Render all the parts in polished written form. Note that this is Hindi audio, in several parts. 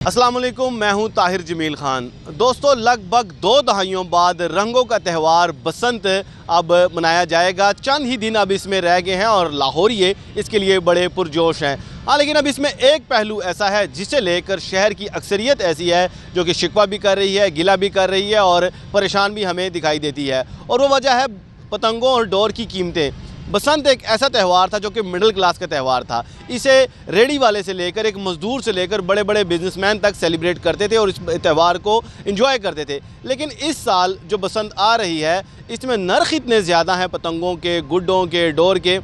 अस्सलाम वालेकुम, मैं हूं ताहिर जमील खान। दोस्तों, लगभग 2 दहाइयों बाद रंगों का त्यौहार बसंत अब मनाया जाएगा। चंद ही दिन अब इसमें रह गए हैं और लाहौरिये इसके लिए बड़े पुरजोश हैं। हाँ, लेकिन अब इसमें एक पहलू ऐसा है जिसे लेकर शहर की अक्सरियत ऐसी है जो कि शिकवा भी कर रही है, गिला भी कर रही है और परेशान भी हमें दिखाई देती है। और वो वजह है पतंगों और डोर की कीमतें। बसंत एक ऐसा त्यौहार था जो कि मिडिल क्लास का त्यौहार था। इसे रेडी वाले से लेकर एक मज़दूर से लेकर बड़े बड़े बिजनेसमैन तक सेलिब्रेट करते थे और इस त्यौहार को एंजॉय करते थे। लेकिन इस साल जो बसंत आ रही है इसमें नर्ख़ इतने ज़्यादा हैं पतंगों के, गुड्डों के, डोर के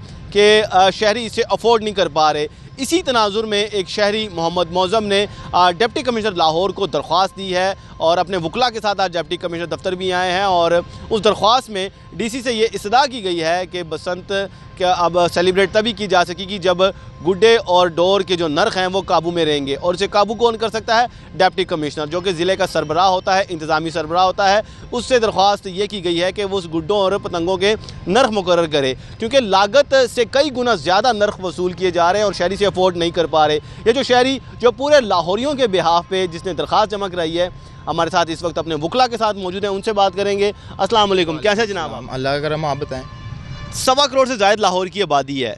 शहरी इसे अफोर्ड नहीं कर पा रहे। इसी तनाजुर में एक शहरी मोहम्मद मौज़म ने डिप्टी कमिश्नर लाहौर को दरख्वास्त दी है और अपने वकला के साथ आज डिप्टी कमिश्नर दफ्तर भी आए हैं। और उस दरख्वास्त में डीसी से ये इस्तदा की गई है कि बसंत क्या अब सेलिब्रेट तभी की जा सकेगी जब गुड्डे और डोर के जो नर्ख़ हैं वो काबू में रहेंगे। और इसे काबू कौन कर सकता है? डिप्टी कमिश्नर, जो कि ज़िले का सरबराह होता है, इंतज़ामी सरबराह होता है। उससे दरख्वास्त ये की गई है कि वो उस गुड्डों और पतंगों के नर्ख़ मुकर्रर करे, क्योंकि लागत से कई गुना ज़्यादा नर्ख़ वसूल किए जा रहे हैं और शहरी से अफोर्ड नहीं कर पा रहे। ये जो शहरी जो पूरे लाहौरियों के बिहाफ पे जिसने दरख्वास्त जमा कराई है, हमारे साथ इस वक्त अपने वकला के साथ मौजूद हैं, उनसे बात करेंगे। अस्सलाम वालेकुम, कैसे जनाब आप? अल्लाह का करम, आप बताएं। 1.25 करोड़ से ज़ायद लाहौर की आबादी है।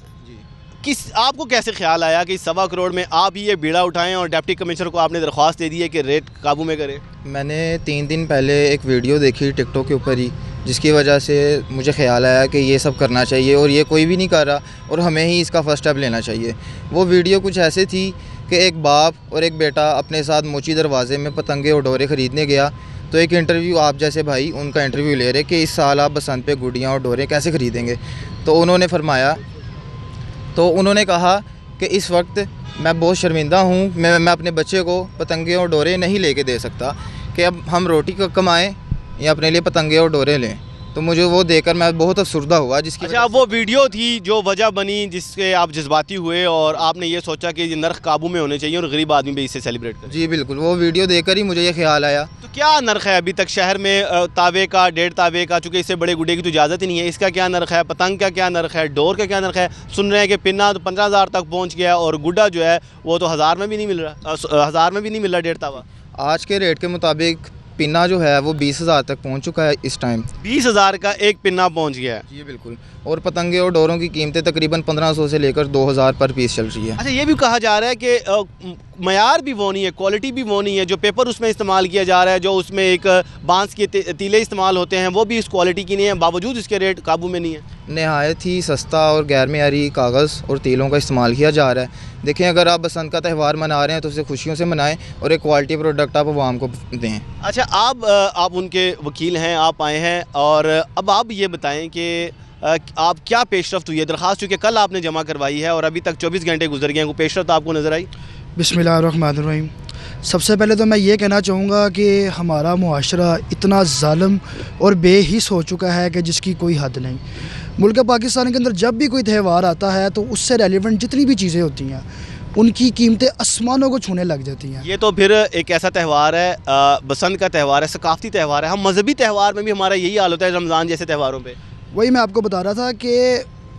आपको कैसे ख्याल आया कि 1.25 करोड़ में आप ही ये बीड़ा उठाएं और डिप्टी कमिश्नर को आपने दरख्वास्त दे दी है कि रेट काबू में करें? मैंने 3 दिन पहले एक वीडियो देखी टिकटॉक के ऊपर ही, जिसकी वजह से मुझे ख्याल आया कि ये सब करना चाहिए और ये कोई भी नहीं कर रहा और हमें ही इसका फ़र्स्ट स्टेप लेना चाहिए। वो वीडियो कुछ ऐसे थी कि एक बाप और एक बेटा अपने साथ मोची दरवाज़े में पतंगे और डोरे ख़रीदने गया, तो एक इंटरव्यू आप जैसे भाई उनका इंटरव्यू ले रहे कि इस साल आप बसंत पे गुड़ियाँ और डोरे कैसे ख़रीदेंगे। तो उन्होंने कहा कि इस वक्त मैं बहुत शर्मिंदा हूँ, मैं अपने बच्चे को पतंगे और डोरे नहीं लेके दे सकता कि अब हम रोटी कमाएं या अपने लिए पतंगे और डोरे लें। तो मुझे वो देखकर मैं बहुत अफसरदा हुआ। जिसकी अच्छा, वो वीडियो थी जो वजह बनी जिससे आप जज्बाती हुए और आपने ये सोचा कि ये नर्ख़ काबू में होने चाहिए और गरीब आदमी भी इसे सेलिब्रेट करें? जी बिल्कुल, वो वीडियो देखकर ही मुझे ये ख्याल आया। तो क्या नर्ख़ है अभी तक शहर में तावे का, 1.5 तावे का? चूँकि इससे बड़े गुड्डे की तो इजाज़त ही नहीं है, इसका क्या नर्ख़ है? पतंग का क्या नर्ख़ है? डोर का क्या नर्ख़ है? सुन रहे हैं कि पिन्ना तो 15,000 तक पहुँच गया और गुड्डा जो है वो तो 1000 में भी नहीं मिल रहा, 1000 में भी नहीं मिल रहा 1.5 तावा। आज के रेट के मुताबिक पिन्ना जो है वो 20,000 तक पहुंच चुका है इस टाइम। 20,000 का एक पिन्ना पहुंच गया है? जी बिल्कुल। और पतंगे और डोरों की कीमतें तकरीबन 1500 से लेकर 2000 पर पीस चल रही है। अच्छा, ये भी कहा जा रहा है कि मयार भी वो नहीं है, क्वालिटी भी वो नहीं है। जो पेपर उसमें इस्तेमाल किया जा रहा है, जो उसमें एक बांस के तीले इस्तेमाल होते हैं, वो भी इस क्वालिटी की नहीं है, बावजूद इसके रेट काबू में नहीं है। नहायत ही सस्ता और गैर मेयारी कागज़ और तीलों का इस्तेमाल किया जा रहा है। देखें, अगर आप बसंत का त्यौहार मना रहे हैं तो उसे खुशियों से मनाएं और एक क्वालिटी प्रोडक्ट आप आवाम को दें। अच्छा, आप उनके वकील हैं, आप आए हैं और अब आप ये बताएं कि आप क्या पेशरफ्त हुई है? दरख्वास्त चूँकि कल आपने जमा करवाई है और अभी तक 24 घंटे गुजर गए हैं, कोई पेशरफ्त आपको नज़र आई? बिस्मिल्लाहिर्रहमानिर्रहीम। सबसे पहले तो मैं ये कहना चाहूँगा कि हमारा मुआशरा इतना ज़ालिम और बेहिस हो चुका है कि जिसकी कोई हद नहीं। मुल्क पाकिस्तान के अंदर जब भी कोई त्यौहार आता है तो उससे रेलिवेंट जितनी भी चीज़ें होती हैं उनकी कीमतें आसमानों को छूने लग जाती हैं। ये तो फिर एक ऐसा त्यौहार है, बसंत का त्यौहार है, सकाफ़ती त्यौहार है। हम मजहबी त्यौहार में भी हमारा यही हाल होता है रमज़ान जैसे त्यौहारों पर। वही मैं आपको बता रहा था कि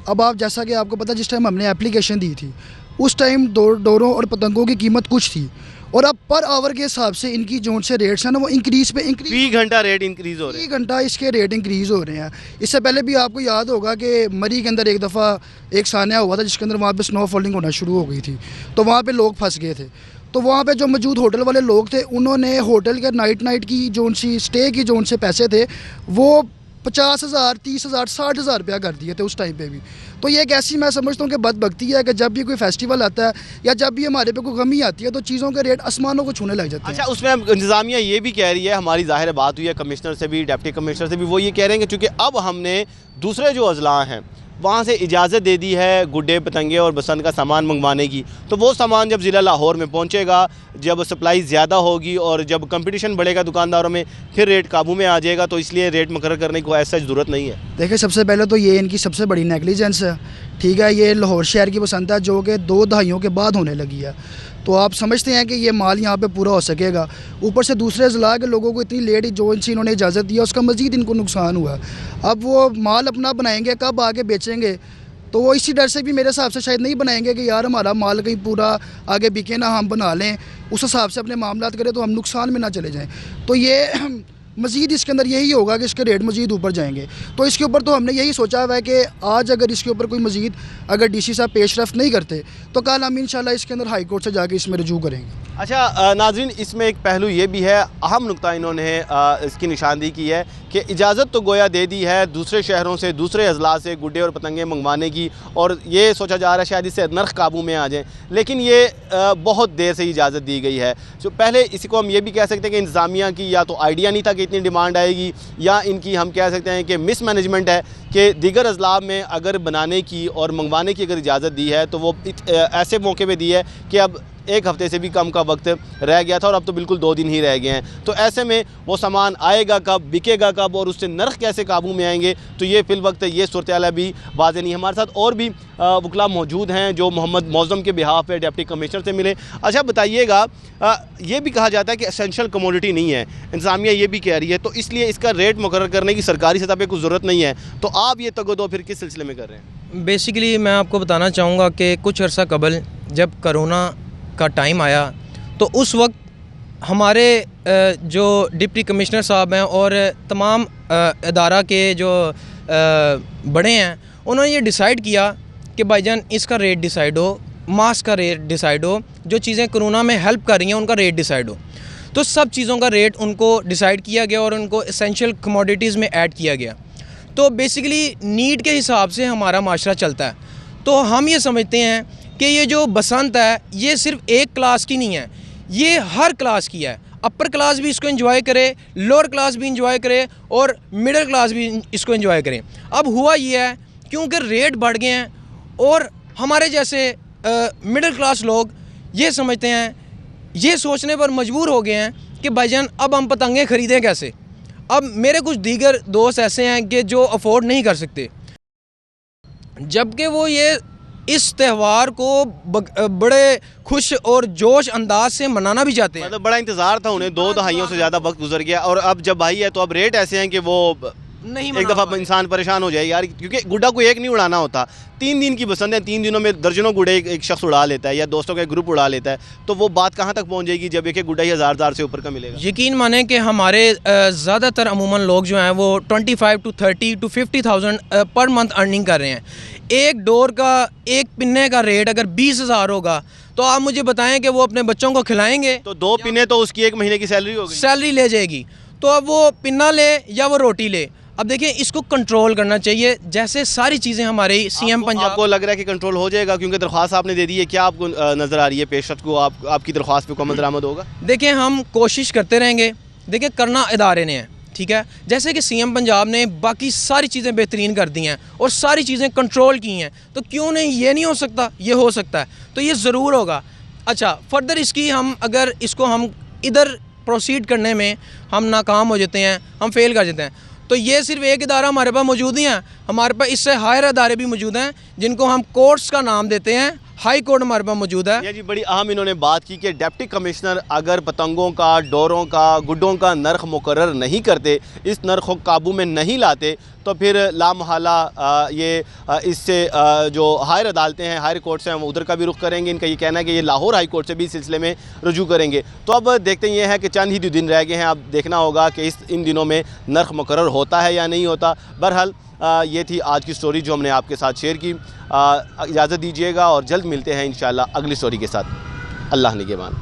अब आप जैसा कि आपको पता, जिस टाइम हमने एप्लीकेशन दी थी उस टाइम डोरों और पतंगों की कीमत कुछ थी और अब पर आवर के हिसाब से इनकी जो से रेट्स हैं ना वो इंक्रीज़ फी घंटा रेट इंक्रीज़ हो रहे हैं। घंटा इसके रेट इंक्रीज़ हो रहे हैं। इससे पहले भी आपको याद होगा कि मरी के अंदर एक दफ़ा एक सानिया हुआ था जिसके अंदर वहाँ पे स्नो फॉलिंग होना शुरू हो गई थी, तो वहाँ पे लोग फंस गए थे। तो वहाँ पे जो मौजूद होटल वाले लोग थे उन्होंने होटल के नाइट की जो सी स्टे की जो से पैसे थे वो 50,000, 30,000, 60,000 रुपया कर दिए थे उस टाइम पे भी। तो ये एक ऐसी मैं समझता हूँ कि बदबख्ती है कि जब भी कोई फेस्टिवल आता है या जब भी हमारे पे कोई गमी आती है तो चीज़ों के रेट आसमानों को छूने लग जाते हैं। अच्छा, उसमें इंतज़ामिया ये भी कह रही है, हमारी ज़ाहिर बात हुई है कमिश्नर से भी, डिप्टी कमिश्नर से भी, वो ये कह रहे हैं कि चूँकि अब हमने दूसरे जो अजला हैं वहाँ से इजाज़त दे दी है गुड्डे, पतंगे और बसंत का सामान मंगवाने की, तो वो सामान जब ज़िला लाहौर में पहुँचेगा, जब सप्लाई ज़्यादा होगी और जब कंपटीशन बढ़ेगा दुकानदारों में, फिर रेट काबू में आ जाएगा। तो इसलिए रेट मुकर्रर करने की ऐसा ज़रूरत नहीं है। देखिए, सबसे पहले तो ये इनकी सबसे बड़ी नेगलिजेंस है, ठीक है। ये लाहौर शहर की बसंत है जो कि 2 दहाइयों के बाद होने लगी है, तो आप समझते हैं कि ये माल यहाँ पे पूरा हो सकेगा। ऊपर से दूसरे ज़िला के लोगों को इतनी लेट जो इनसे इन्होंने इजाज़त दिया उसका मज़ीद इनको नुकसान हुआ। अब वो माल अपना बनाएंगे, कब आगे बेचेंगे? तो वो इसी डर से भी मेरे हिसाब से शायद नहीं बनाएंगे कि यार हमारा माल कहीं पूरा आगे बिके ना, हम बना लें। उस हिसाब से अपने मामलात करें तो हम नुकसान में ना चले जाएँ। तो ये मज़ीद इसके अंदर यही होगा कि इसके रेट मज़ीद ऊपर जाएंगे। तो इसके ऊपर तो हमने यही सोचा हुआ है कि आज अगर इसके ऊपर कोई मज़ीद अगर डीसी साहब पेशरफ नहीं करते तो कल हम इंशाल्लाह इसके अंदर हाई कोर्ट से जाके इसमें रजू करेंगे। अच्छा नाज़रीन, इसमें एक पहलू ये भी है, अहम नुक्ता इन्होंने इसकी निशानदी की है कि इजाज़त तो गोया दे दी है दूसरे शहरों से, दूसरे अजला से गुड्डे और पतंगे मंगवाने की, और ये सोचा जा रहा है शायद इससे नर्ख काबू में आ जाए, लेकिन ये बहुत देर से इजाज़त दी गई है। तो पहले इसी को हम ये भी कह सकते हैं कि इंतज़ामिया की या तो आइडिया नहीं था कि इतनी डिमांड आएगी, या इनकी हम कह सकते हैं कि मिस मैनेजमेंट है कि दीगर अजला में अगर बनाने की और मंगवाने की अगर इजाज़त दी है तो वो ऐसे मौके पर दी है कि अब एक हफ़्ते से भी कम का वक्त रह गया था और अब तो बिल्कुल 2 दिन ही रह गए हैं। तो ऐसे में वो सामान आएगा कब, बिकेगा कब और उससे नर्ख कैसे काबू में आएंगे, तो ये फ़िल वक्त ये सूरत हाल अभी वाज़ेह नहीं। हमारे साथ और भी वकला मौजूद हैं जो मोहम्मद मौज़म के बिहाफ पे डिप्टी कमिश्नर से मिले। अच्छा बताइएगा, ये भी कहा जाता है कि एसेंशियल कमोडिटी नहीं है, इंतज़ामिया ये भी कह रही है, तो इसलिए इसका रेट मुकर्रर करने की सरकारी सतह पर कुछ ज़रूरत नहीं है, तो आप ये तगदो फिर किस सिलसिले में कर रहे हैं? बेसिकली मैं आपको बताना चाहूँगा कि कुछ अर्सा कबल जब करोना का टाइम आया तो उस वक्त हमारे जो डिप्टी कमिश्नर साहब हैं और तमाम इदारा के जो बड़े हैं, उन्होंने ये डिसाइड किया कि भाईजान इसका रेट डिसाइड हो, मास्क का रेट डिसाइड हो, जो चीज़ें कोरोना में हेल्प कर रही हैं उनका रेट डिसाइड हो। तो सब चीज़ों का रेट उनको डिसाइड किया गया और उनको एसेंशियल कमोडिटीज़ में ऐड किया गया। तो बेसिकली नीड के हिसाब से हमारा माशरा चलता है। तो हम ये समझते हैं कि ये जो बसंत है ये सिर्फ एक क्लास की नहीं है, ये हर क्लास की है। अपर क्लास भी इसको एंजॉय करे, लोअर क्लास भी एंजॉय करे और मिडिल क्लास भी इसको एंजॉय करें। अब हुआ ये है क्योंकि रेट बढ़ गए हैं और हमारे जैसे मिडिल क्लास लोग ये समझते हैं, ये सोचने पर मजबूर हो गए हैं कि भाईजान अब हम पतंगे ख़रीदें कैसे। अब मेरे कुछ दीगर दोस्त ऐसे हैं कि जो अफोर्ड नहीं कर सकते, जबकि वो ये इस त्यौहार को बड़े खुश और जोश अंदाज से मनाना भी चाहते हैं। मतलब बड़ा इंतज़ार था उन्हें, 2 दहाइयों से ज़्यादा वक्त गुजर गया और अब जब भाई है तो अब रेट ऐसे हैं कि वो नहीं, एक दफ़ा इंसान परेशान हो जाए यार, क्योंकि गुड्डा को एक नहीं उड़ाना होता, 3 दिन की बसंत है, 3 दिनों में दर्जनों गुड्डे एक शख्स उड़ा लेता है या दोस्तों का एक ग्रुप उड़ा लेता है, तो वो बात कहाँ तक पहुँच जाएगी जब एक गुड्डा ही हज़ार से ऊपर का मिलेगा। यकीन माने कि हमारे ज़्यादातर अमूमन लोग जो हैं वो 25 to 30 to 50,000 per month earning कर रहे हैं। एक डोर का, एक पिन्ने का रेट अगर 20,000 होगा तो आप मुझे बताएं कि वो अपने बच्चों को खिलाएंगे? तो 2 पिन्ने तो उसकी 1 महीने की सैलरी होगी, सैलरी ले जाएगी। तो अब वो पिन्ना ले या वो रोटी ले, अब देखें इसको कंट्रोल करना चाहिए। जैसे सारी चीज़ें हमारे सीएम पंजाब, आपको लग रहा है कि कंट्रोल हो जाएगा क्योंकि दरख्वास्त आपने दे दी है, क्या आपको नज़र आ रही है पेशरत को, आपकी दरख्वास्त पे अमल दरामद होगा? देखें हम कोशिश करते रहेंगे, देखें करना इदारे ने है, ठीक है। जैसे कि सीएम पंजाब ने बाकी सारी चीज़ें बेहतरीन कर दी हैं और सारी चीज़ें कंट्रोल की हैं, तो क्यों नहीं ये नहीं हो सकता? ये हो सकता है, तो ये ज़रूर होगा। अच्छा, फर्दर इसकी हम अगर इसको हम इधर प्रोसीड करने में हम नाकाम हो जाते हैं, हम फेल कर जाते हैं, तो ये सिर्फ एक इदारा हमारे पास मौजूद ही है, हमारे पास इससे हायर इदारे भी मौजूद हैं जिनको हम कोर्ट्स का नाम देते हैं। हाई कोर्ट हमारे पास मौजूद है। जी, बड़ी अहम इन्होंने बात की कि डिप्टी कमिश्नर अगर पतंगों का, डोरों का, गुड्डों का नर्ख मुकर्रर नहीं करते, इस नर्ख को काबू में नहीं लाते, तो फिर लामहला इससे जो हायर अदालतें हैं, हायर कोर्ट्स हैं, वो उधर का भी रुख करेंगे। इनका ये कहना है कि ये लाहौर हाई कोर्ट से भी इस सिलसिले में रुजू करेंगे। तो अब देखते ये हैं कि चंद ही दिन रह गए हैं, अब देखना होगा कि इन दिनों में नर्ख मुकर्रर होता है या नहीं होता। बहरहाल ये थी आज की स्टोरी जो हमने आपके साथ शेयर की। इजाज़त दीजिएगा और जल्द मिलते हैं इंशाअल्लाह अगली स्टोरी के साथ। अल्लाह निगहबान।